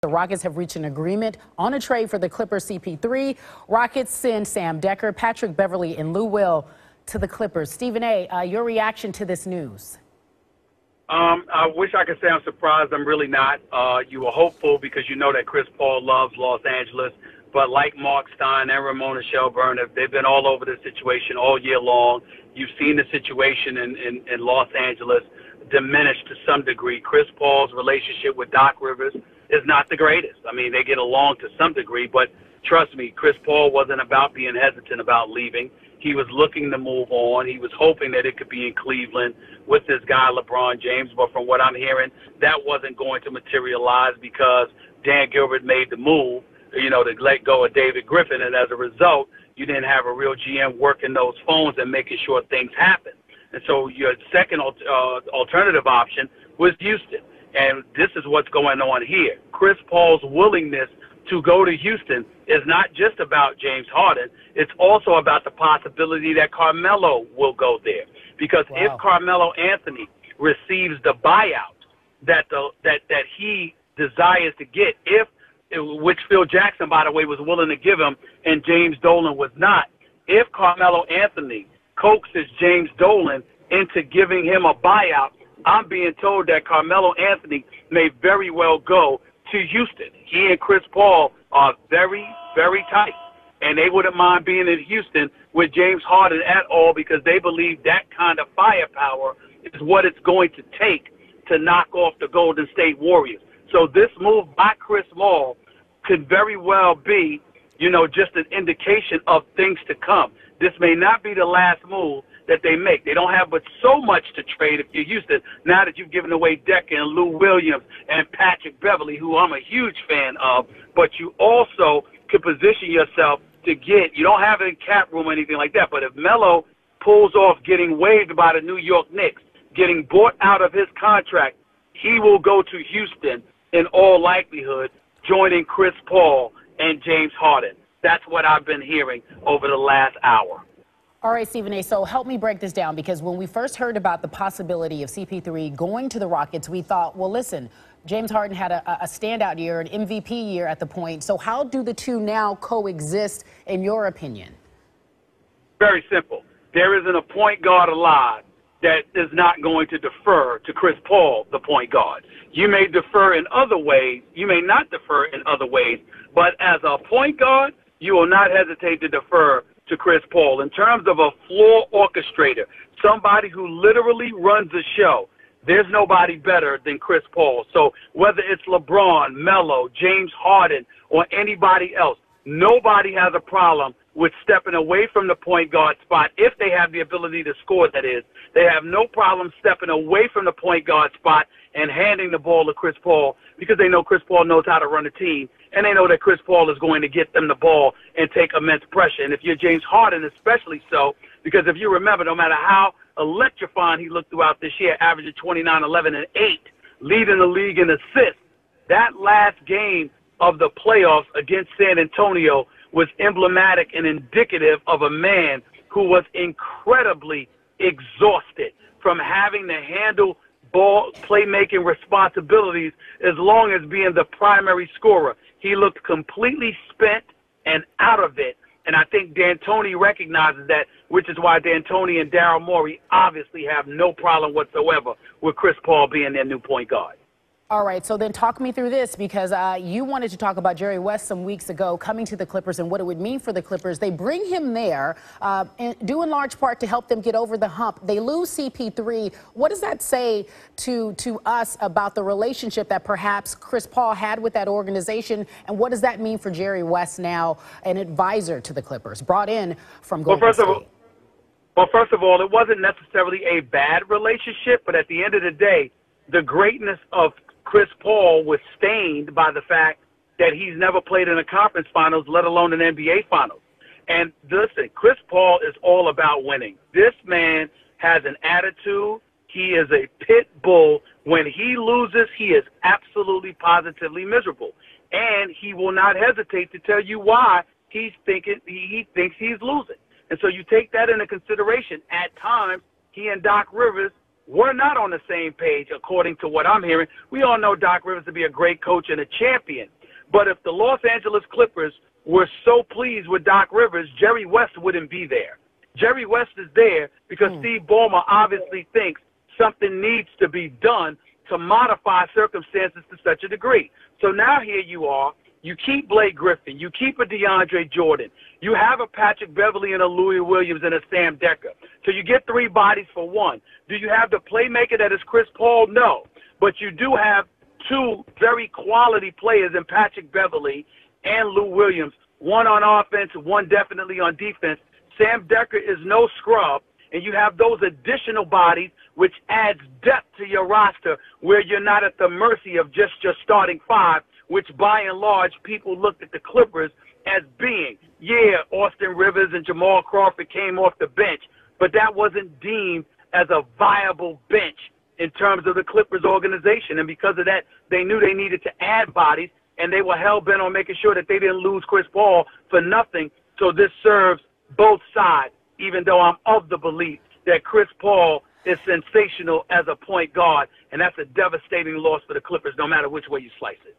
The Rockets have reached an agreement on a trade for the Clippers CP3. Rockets send Sam Decker, Patrick Beverley, and Lou Will to the Clippers. Stephen A., your reaction to this news? I wish I could say I'm surprised. I'm really not. You were hopeful because you know that Chris Paul loves Los Angeles. But like Mark Stein and Ramona Shelburne, they've been all over this situation all year long. You've seen the situation in Los Angeles diminish to some degree. Chris Paul's relationship with Doc Rivers is not the greatest. I mean, they get along to some degree, but trust me, Chris Paul wasn't about being hesitant about leaving. He was looking to move on. He was hoping that it could be in Cleveland with this guy, LeBron James. But from what I'm hearing, that wasn't going to materialize because Dan Gilbert made the move, to let go of David Griffin. And as a result, you didn't have a real GM working those phones and making sure things happen. And so your second alternative option was Houston. And this is what's going on here. Chris Paul's willingness to go to Houston is not just about James Harden. It's also about the possibility that Carmelo will go there. Because if Carmelo Anthony receives the buyout that he desires to get, which Phil Jackson, by the way, was willing to give him and James Dolan was not, if Carmelo Anthony coaxes James Dolan into giving him a buyout, I'm being told that Carmelo Anthony may very well go to Houston. He and Chris Paul are very, very tight, and they wouldn't mind being in Houston with James Harden at all because they believe that kind of firepower is what it's going to take to knock off the Golden State Warriors. So this move by Chris Paul could very well be, just an indication of things to come. This may not be the last move that they make. They don't have but so much to trade if you're Houston, now that you've given away Decker and Lou Williams and Patrick Beverley, who I'm a huge fan of, but you also could position yourself to get, you don't have any cap room or anything like that, but if Melo pulls off getting waived by the New York Knicks, getting bought out of his contract, he will go to Houston in all likelihood, joining Chris Paul and James Harden. That's what I've been hearing over the last hour. All right, Stephen A., so help me break this down, because when we first heard about the possibility of CP3 going to the Rockets, we thought, well, listen, James Harden had a standout year, an MVP year at the point. So how do the two now coexist, in your opinion? Very simple. There isn't a point guard alive that is not going to defer to Chris Paul, the point guard. You may defer in other ways. You may not defer in other ways. But as a point guard, you will not hesitate to defer to Chris Paul. In terms of a floor orchestrator, somebody who literally runs the show, there's nobody better than Chris Paul. So whether it's LeBron, Melo, James Harden, or anybody else, nobody has a problem with stepping away from the point guard spot if they have the ability to score, that is. They have no problem stepping away from the point guard spot and handing the ball to Chris Paul because they know Chris Paul knows how to run a team, and they know that Chris Paul is going to get them the ball and take immense pressure. And if you're James Harden, especially so, because if you remember, no matter how electrifying he looked throughout this year, averaging 29, 11, and 8, leading the league in assists, that last game of the playoffs against San Antonio was emblematic and indicative of a man who was incredibly exhausted from having to handle ball playmaking responsibilities as long as being the primary scorer. He looked completely spent and out of it. And I think D'Antoni recognizes that, which is why D'Antoni and Daryl Morey obviously have no problem whatsoever with Chris Paul being their new point guard. All right, so then talk me through this, because you wanted to talk about Jerry West some weeks ago coming to the Clippers and what it would mean for the Clippers. They bring him there, due in large part to help them get over the hump. They lose CP3. What does that say to us about the relationship that perhaps Chris Paul had with that organization, and what does that mean for Jerry West now, an advisor to the Clippers, brought in from Golden State? Well, first of all, it wasn't necessarily a bad relationship, but at the end of the day, the greatness of Chris Paul was stained by the fact that he's never played in a conference finals, let alone an NBA finals. And listen, Chris Paul is all about winning. This man has an attitude. He is a pit bull. When he loses, he is absolutely positively miserable. And he will not hesitate to tell you why he thinks he's losing. And so you take that into consideration. At times, he and Doc Rivers were not on the same page, according to what I'm hearing. We all know Doc Rivers to be a great coach and a champion. But if the Los Angeles Clippers were so pleased with Doc Rivers, Jerry West wouldn't be there. Jerry West is there because Steve Ballmer obviously thinks something needs to be done to modify circumstances to such a degree. So now here you are. You keep Blake Griffin. You keep a DeAndre Jordan. You have a Patrick Beverly and a Louis Williams and a Sam Decker. So you get 3 bodies for 1. Do you have the playmaker that is Chris Paul? No. But you do have 2 very quality players in Patrick Beverly and Lou Williams, one on offense, one definitely on defense. Sam Decker is no scrub, and you have those additional bodies, which adds depth to your roster where you're not at the mercy of just your starting 5, which by and large people looked at the Clippers as being. Yeah, Austin Rivers and Jamal Crawford came off the bench, but that wasn't deemed as a viable bench in terms of the Clippers organization. And because of that, they knew they needed to add bodies, and they were hell-bent on making sure that they didn't lose Chris Paul for nothing. So this serves both sides, even though I'm of the belief that Chris Paul is sensational as a point guard, and that's a devastating loss for the Clippers no matter which way you slice it.